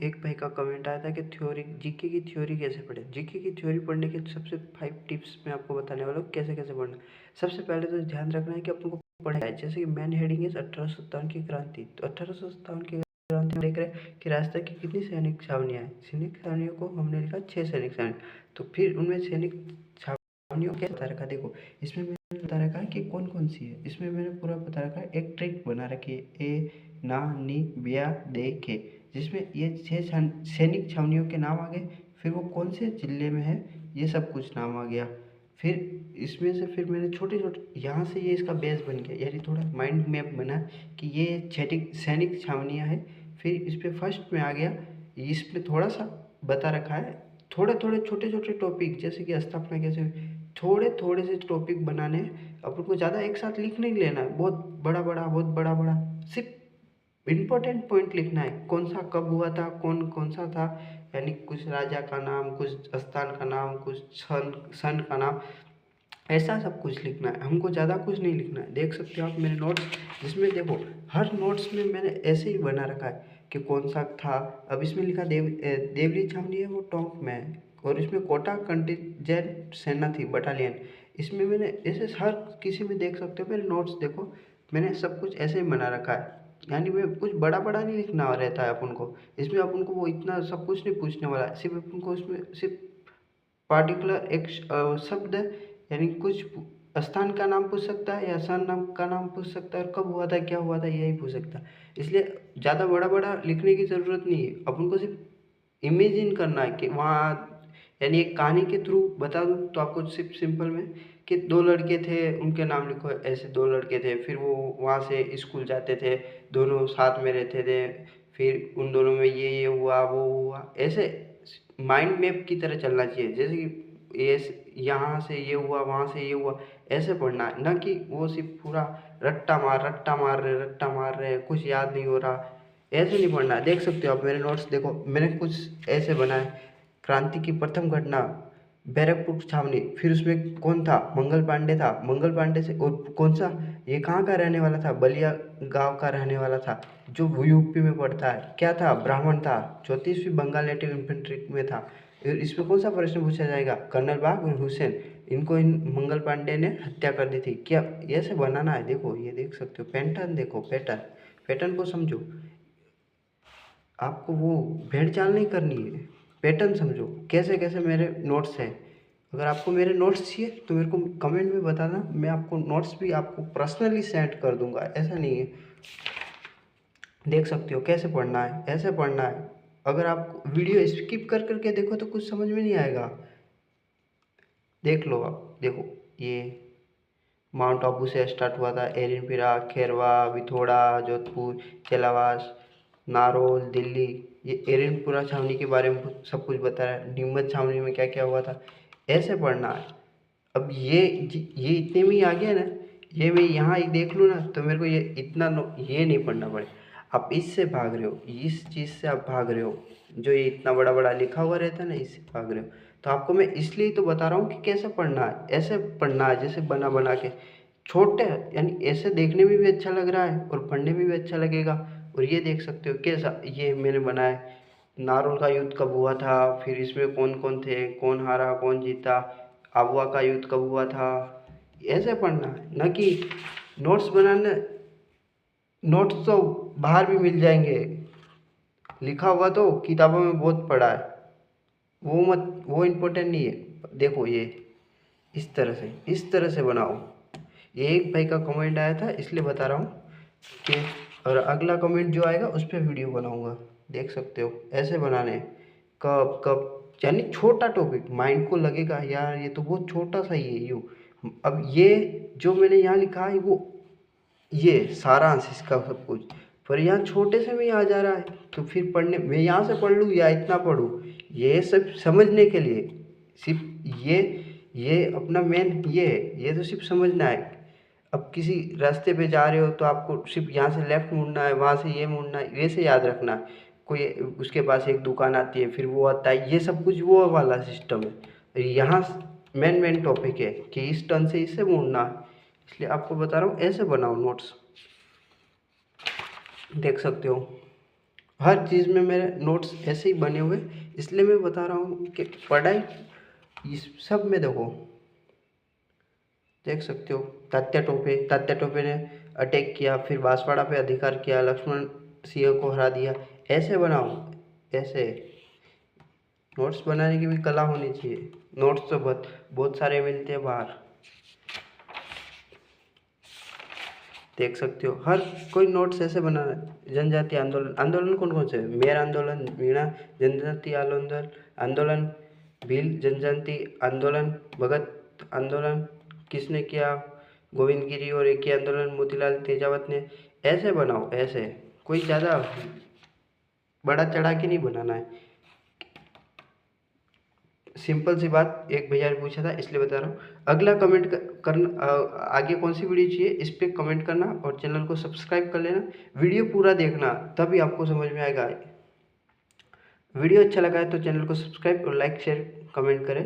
एक भाई का कमेंट आया था कि थ्योरी जीके की थ्योरी कैसे पढ़े। जीके की थ्योरी पढ़ने के सबसे 5 टिप्स मैं आपको बताने वाला हूँ कैसे कैसे पढ़ना। सबसे पहले तो ध्यान रखना है कि अपन को पढ़ना है। जैसे कि मेन हेडिंग है 1857 की क्रांति। तो 1857 की क्रांति में देख रहे हैं कि राजस्थान की कितनी सैनिक छावनियाँ हैं। सैनिक छावनियों को हमने लिखा 6 सैनिक छावनी। तो फिर उनमें सैनिक छावनियों क्या बता रखा, देखो इसमें मैंने बता रखा है कि कौन कौन सी है। इसमें मैंने पूरा बता रखा है, एक ट्रिक बना रखी है ए ना नी ब्या दे के, जिसमें ये 6 सैनिक छावनियों के नाम आ गए। फिर वो कौन से जिले में है ये सब कुछ नाम आ गया। फिर इसमें से फिर मैंने छोटे छोटे यहाँ से ये इसका बेस बन गया, यानी थोड़ा माइंड मैप बना कि ये सैनिक सैनिक छावनियाँ हैं। फिर इस पर फर्स्ट में आ गया, इसमें थोड़ा सा बता रखा है, थोड़े थोड़े छोटे छोटे टॉपिक जैसे कि स्थापना कैसे हुई, थोड़े थोड़े से टॉपिक बनाने हैं। अपन को ज़्यादा एक साथ लिख नहीं लेना है, बहुत बड़ा बड़ा, सिर्फ इम्पोर्टेंट पॉइंट लिखना है। कौन सा कब हुआ था, कौन कौन सा था, यानी कुछ राजा का नाम, कुछ स्थान का नाम, कुछ सन का नाम, ऐसा सब कुछ लिखना है। हमको ज़्यादा कुछ नहीं लिखना है। देख सकते हो आप मेरे नोट्स, जिसमें देखो हर नोट्स में मैंने ऐसे ही बना रखा है कि कौन सा था। अब इसमें लिखा देवली छावनी है, वो टोंक में है। और इसमें कोटा कंटिजेंट सेना थी, बटालियन। इसमें मैंने ऐसे हर किसी में देख सकते हो मेरे नोट्स, देखो मैंने सब कुछ ऐसे ही बना रखा है। यानी मैं कुछ बड़ा बड़ा नहीं लिखना रहता है अपन को। इसमें अपन को वो इतना सब कुछ नहीं पूछने वाला है। सिर्फ अपन को इसमें सिर्फ पार्टिकुलर एक शब्द, यानी कुछ स्थान का नाम पूछ सकता है या सन नाम का नाम पूछ सकता है, और कब हुआ था क्या हुआ था यही पूछ सकता है। इसलिए ज़्यादा बड़ा बड़ा लिखने की ज़रूरत नहीं है। अपन को सिर्फ इमेजिन करना है कि वहाँ, यानी एक कहानी के थ्रू बता दूँ तो आपको सिर्फ सिंपल में कि 2 लड़के थे, उनके नाम लिखो। ऐसे 2 लड़के थे, फिर वो वहाँ से स्कूल जाते थे, दोनों साथ में रहते थे, फिर उन दोनों में ये हुआ वो हुआ। ऐसे माइंड मैप की तरह चलना चाहिए। जैसे कि ये यहाँ से ये हुआ, वहाँ से ये हुआ, ऐसे पढ़ना है। न कि वो सिर्फ पूरा रट्टा मार रहे, कुछ याद नहीं हो रहा, ऐसे नहीं पढ़ना है। देख सकते हो आप मेरे नोट्स, देखो मैंने कुछ ऐसे बनाए। क्रांति की प्रथम घटना बैरकपुर छावनी, फिर उसमें कौन था, मंगल पांडे था। मंगल पांडे से और कौन सा, ये कहाँ का रहने वाला था, बलिया गांव का रहने वाला था, जो यूपी में पड़ता है। क्या था, ब्राह्मण था, 34वीं बंगाल नेटिव इन्फेंट्री में था। इसमें कौन सा प्रश्न पूछा जाएगा, कर्नल बाग और हुसैन, इनको इन मंगल पांडे ने हत्या कर दी थी क्या। ऐसे बनाना है। देखो ये देख सकते हो पैटर्न, देखो पैटर्न, पैटर्न को समझो। आपको वो भेड़ चाल नहीं करनी है, पैटर्न समझो कैसे कैसे मेरे नोट्स हैं। अगर आपको मेरे नोट्स चाहिए तो मेरे को कमेंट में बताना, मैं आपको नोट्स भी आपको पर्सनली सेंड कर दूंगा, ऐसा नहीं है। देख सकते हो कैसे पढ़ना है, ऐसे पढ़ना है। अगर आप वीडियो स्किप कर करके देखो तो कुछ समझ में नहीं आएगा। देख लो आप, देखो ये माउंट आबू से स्टार्ट हुआ था, एरिनपिरा, खेरवा, विथोड़ा, जोधपुर, चेलावास, नारोल, दिल्ली। ये एरिनपुरा छावनी के बारे में सब कुछ बता रहा है। नीमच छावनी में क्या क्या हुआ था, ऐसे पढ़ना है। अब ये इतने में ही आ गया ना, ये मैं यहाँ ही देख लूँ ना तो मेरे को ये इतना ये नहीं पढ़ना पड़े। आप इससे भाग रहे हो, इस चीज़ से आप भाग रहे हो, जो ये इतना बड़ा बड़ा लिखा हुआ रहता है ना, इससे भाग रहे हो। तो आपको मैं इसलिए तो बता रहा हूँ कि कैसे पढ़ना है, ऐसे पढ़ना है जैसे बना बना के छोटे, यानी ऐसे देखने में भी अच्छा लग रहा है और पढ़ने में भी अच्छा लगेगा। और ये देख सकते हो कैसा ये मैंने बनाया। नारोल का युद्ध कब हुआ था, फिर इसमें कौन कौन थे, कौन हारा कौन जीता, आबुआ का युद्ध कब हुआ था, ऐसे पढ़ना है। न कि नोट्स बनाने, नोट्स तो बाहर भी मिल जाएंगे, लिखा हुआ तो किताबों में बहुत पढ़ा है, वो मत, वो इम्पोर्टेंट नहीं है। देखो ये इस तरह से बनाओ। ये एक भाई का कमेंट आया था इसलिए बता रहा हूँ कि, और अगला कमेंट जो आएगा उस पर वीडियो बनाऊंगा। देख सकते हो ऐसे बनाने हैं। कब कब, यानी छोटा टॉपिक, माइंड को लगेगा यार ये तो बहुत छोटा सा ही है यूँ। अब ये जो मैंने यहाँ लिखा है वो ये सारांश इसका सब कुछ, पर यहाँ छोटे से में ही आ जा रहा है। तो फिर पढ़ने, मैं यहाँ से पढ़ लूँ या इतना पढ़ूँ, ये सब समझने के लिए सिर्फ ये अपना मेन ये है, ये तो सिर्फ समझना है। अब किसी रास्ते पे जा रहे हो तो आपको सिर्फ यहाँ से लेफ्ट मुड़ना है, वहाँ से ये मुड़ना है, वैसे याद रखना है। कोई उसके पास एक दुकान आती है, फिर वो आता है, ये सब कुछ वो वाला सिस्टम है। यहाँ मेन टॉपिक है कि इस टर्न से इससे मुड़ना है, इसलिए आपको बता रहा हूँ ऐसे बनाओ नोट्स। देख सकते हो हर चीज़ में मेरे नोट्स ऐसे ही बने हुए, इसलिए मैं बता रहा हूँ कि पढ़ाई इस सब में देखो, देख सकते हो तात्या टोपे ने अटैक किया, फिर बांसवाड़ा पे अधिकार किया, लक्ष्मण सिंह को हरा दिया। ऐसे बनाओ, ऐसे नोट्स बनाने की भी कला होनी चाहिए। नोट्स तो बहुत बहुत सारे मिलते हैं बाहर, देख सकते हो। हर कोई नोट्स ऐसे बना रहा है। जनजाति आंदोलन, आंदोलन कौन कौन से, मेर आंदोलन, मीणा जनजाति आंदोलन, आंदोलन भील जनजाति आंदोलन, भगत आंदोलन किसने किया, गोविंद गिरी और एक ही आंदोलन मोतीलाल तेजावत ने। ऐसे बनाओ, ऐसे कोई ज़्यादा बड़ा चढ़ा के नहीं बनाना है। सिंपल सी बात, एक भैया ने पूछा था इसलिए बता रहा हूँ। अगला कमेंट करना, आगे कौन सी वीडियो चाहिए इस पर कमेंट करना और चैनल को सब्सक्राइब कर लेना। वीडियो पूरा देखना तभी आपको समझ में आएगा। वीडियो अच्छा लगा है तो चैनल को सब्सक्राइब और लाइक शेयर कमेंट करें।